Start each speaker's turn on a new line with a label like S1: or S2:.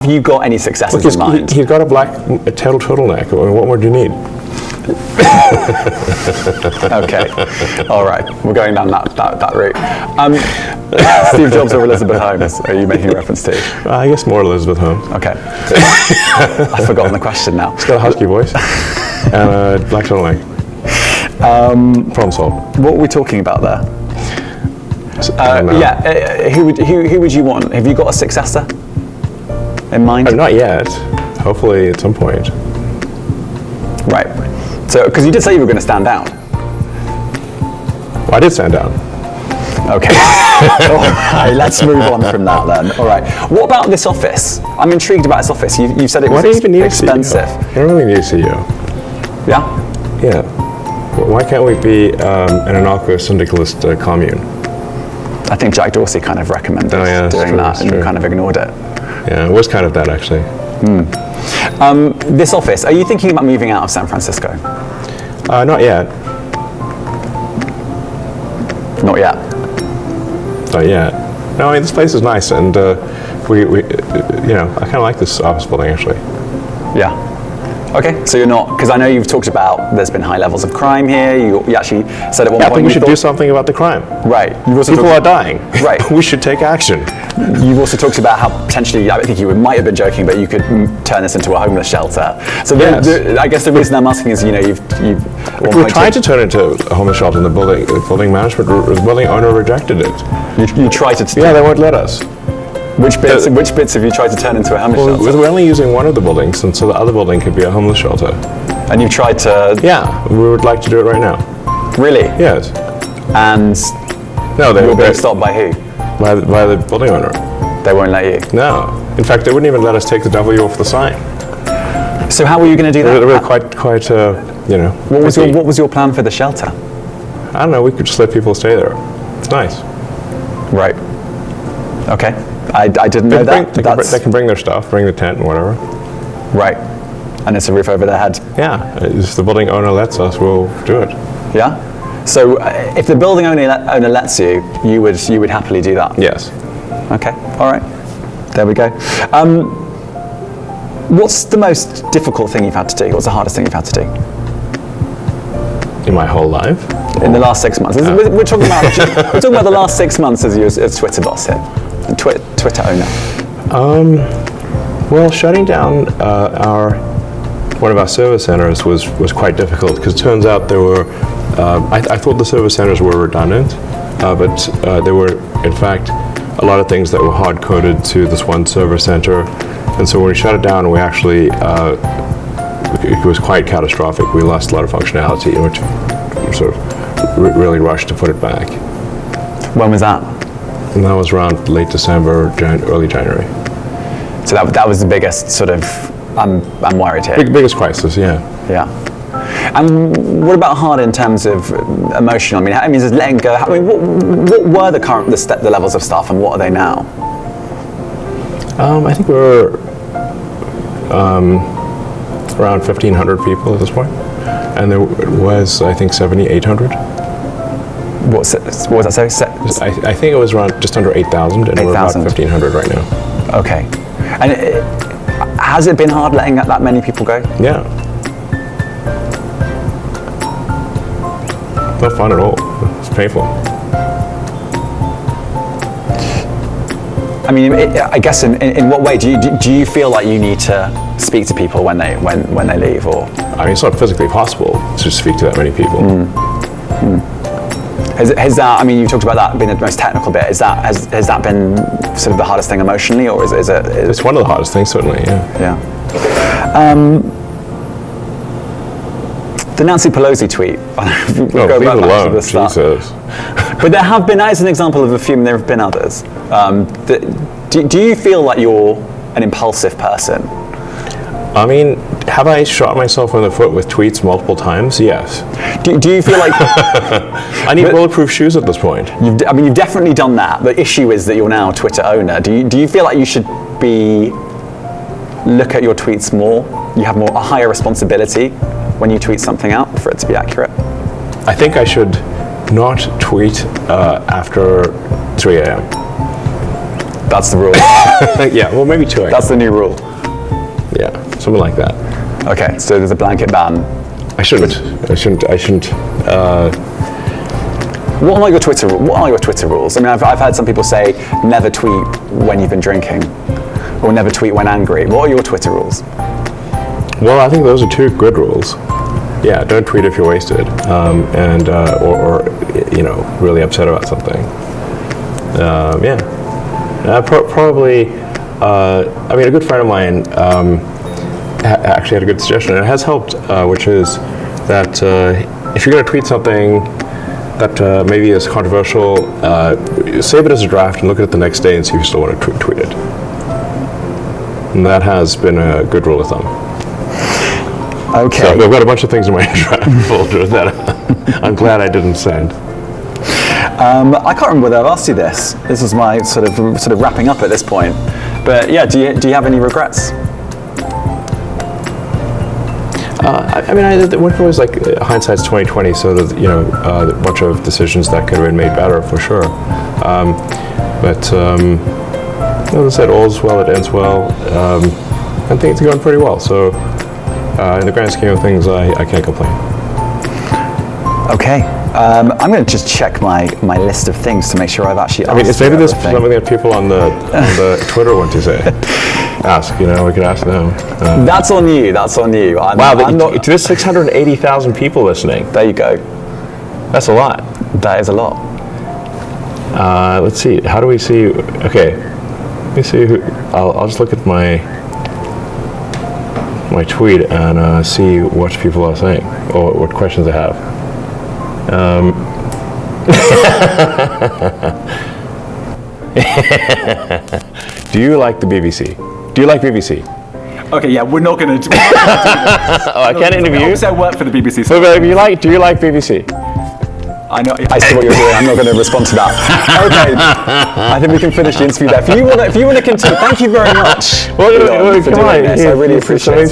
S1: Have you got any successes in mind?
S2: He's got a black turtleneck. What more do you need?
S1: Okay, all right, we're going down that route. Steve Jobs or Elizabeth Holmes, are you making a reference to?
S2: I guess more Elizabeth Holmes.
S1: Okay. I've forgotten the question now.
S2: She's got a husky voice and a black turtleneck. Problem solved.
S1: What were we talking about there? Who would you want? Have you got a successor in mind?
S2: Not yet. Hopefully at some point.
S1: Right. So, because you did say you were going to stand down.
S2: Well, I did stand down.
S1: Okay. All right, let's move on from that then. All right. What about this office? I'm intrigued about this office. You said it was expensive.
S2: You don't really need a CEO.
S1: Yeah?
S2: Yeah. Why can't we be an anarcho-syndicalist commune?
S1: I think Jack Dorsey kind of recommended doing that, and you kind of ignored it.
S2: Yeah, it was kind of that, actually.
S1: This office, are you thinking about moving out of San Francisco?
S2: Not yet.
S1: Not yet.
S2: Not yet. No, I mean, this place is nice, and I kind of like this office building, actually.
S1: Yeah. Okay, so you're not, because I know you've talked about there's been high levels of crime here. You actually said at one point.
S2: I think we should do something about the crime.
S1: Right.
S2: People are dying.
S1: Right.
S2: We should take action.
S1: You've also talked about how potentially, I think you might have been joking, but you could turn this into a homeless shelter. So I guess the reason I'm asking is,
S2: we tried to turn it into a homeless shelter, and the building owner rejected it.
S1: You tried to.
S2: Yeah, they won't let us.
S1: Which bits have you tried to turn into a homeless shelter?
S2: We're only using one of the buildings, and so the other building could be a homeless shelter.
S1: And you've tried to...
S2: Yeah, we would like to do it right now.
S1: Really?
S2: Yes.
S1: And you're being stopped by who?
S2: By the building owner.
S1: They won't let you?
S2: No. In fact, they wouldn't even let us take the W off the sign.
S1: So how were you going to do that?
S2: They were quite
S1: What was your plan for the shelter?
S2: I don't know, we could just let people stay there. It's nice.
S1: Right. Okay. I didn't know that.
S2: They can bring their stuff, bring the tent and whatever.
S1: Right. And it's a roof over their head.
S2: Yeah. If the building owner lets us, we'll do it.
S1: Yeah? So if the building owner lets you, you would happily do that?
S2: Yes.
S1: Okay. All right. There we go. What's the most difficult thing you've had to do? What's the hardest thing you've had to do?
S2: In my whole life?
S1: In the last 6 months. We're talking about the last 6 months as your Twitter boss here. Twitter owner.
S2: Well, shutting down one of our service centers was quite difficult, because it turns out there were. I thought the service centers were redundant, but there were in fact a lot of things that were hard coded to this one service center, and so when we shut it down, we actually it was quite catastrophic. We lost a lot of functionality, and we sort of really rushed to put it back.
S1: When was that?
S2: And that was around late December, early January.
S1: So that was the biggest sort of, I'm worried here.
S2: Biggest crisis, yeah.
S1: Yeah. And what about hard in terms of emotional? I mean, just letting go. I mean, what were the levels of staff, and what are they now?
S2: I think we're around 1,500 people at this point, and there was, I think, 800.
S1: What was that? So
S2: I think it was around just under 8,000, and we're about 1,500 right now.
S1: Okay. And has it been hard letting that many people go?
S2: Yeah. Not fun at all. It's painful.
S1: I mean, I guess in what way do you feel like you need to speak to people when they leave, or?
S2: I mean, it's not physically possible to speak to that many people.
S1: Has that? I mean, you talked about that being the most technical bit. Has that been sort of the hardest thing emotionally, or is it?
S2: It's one of the hardest things, certainly. Yeah.
S1: Yeah. The Nancy Pelosi tweet.
S2: Leave it alone, Jesus.
S1: But there have been, as an example of a few, and there have been others. Do you feel like you're an impulsive person?
S2: I mean, have I shot myself in the foot with tweets multiple times? Yes.
S1: Do you feel like...
S2: I need bulletproof shoes at this point.
S1: You've definitely done that. The issue is that you're now a Twitter owner. Do you feel like you should look at your tweets more? You have a higher responsibility when you tweet something out for it to be accurate?
S2: I think I should not tweet after 3 a.m.
S1: That's the rule.
S2: Yeah, well, maybe 2 a.m.
S1: That's the new rule.
S2: Yeah, something like that.
S1: Okay, so there's a blanket ban.
S2: I shouldn't.
S1: What are your Twitter rules? I mean, I've had some people say never tweet when you've been drinking, or never tweet when angry. What are your Twitter rules?
S2: Well, I think those are 2 good rules. Yeah, don't tweet if you're wasted, and or really upset about something. Probably. I mean, a good friend of mine actually had a good suggestion, and it has helped, which is that if you're going to tweet something that maybe is controversial, save it as a draft and look at it the next day and see if you still want to tweet it. And that has been a good rule of thumb.
S1: Okay.
S2: So I've got a bunch of things in my draft folder that I'm glad I didn't send.
S1: I can't remember whether I've asked you this. This is my sort of wrapping up at this point. But yeah, do you have any regrets?
S2: I mean, one always like hindsight's 20/20. So that a bunch of decisions that could have been made better for sure. But as I said, all's well that ends well. And things are going pretty well. So in the grand scheme of things, I can't complain.
S1: Okay. I'm going to just check my list of things to make sure I've actually asked.
S2: I mean, it's maybe there's
S1: everything.
S2: something that people on the Twitter want to say. Ask, we could ask them.
S1: That's on you. That's on you.
S2: There's 680,000 people listening.
S1: There you go.
S2: That's a lot.
S1: That is a lot.
S2: Let's see. How do we see? Okay. Let me see who. I'll just look at my tweet and see what people are saying or what questions they have. Do you like the BBC? Do you like BBC?
S1: Okay, yeah, we're not going to do this.
S2: Oh, I can't interview you?
S1: Obviously, I work for the BBC.
S2: So, do you like BBC?
S1: I know. I see what you're doing. I'm not going to respond to that. Okay, I think we can finish the interview there. If you want to continue, thank you very much.
S2: Well,
S1: Elon, for
S2: come
S1: doing
S2: on.
S1: this. I really appreciate it.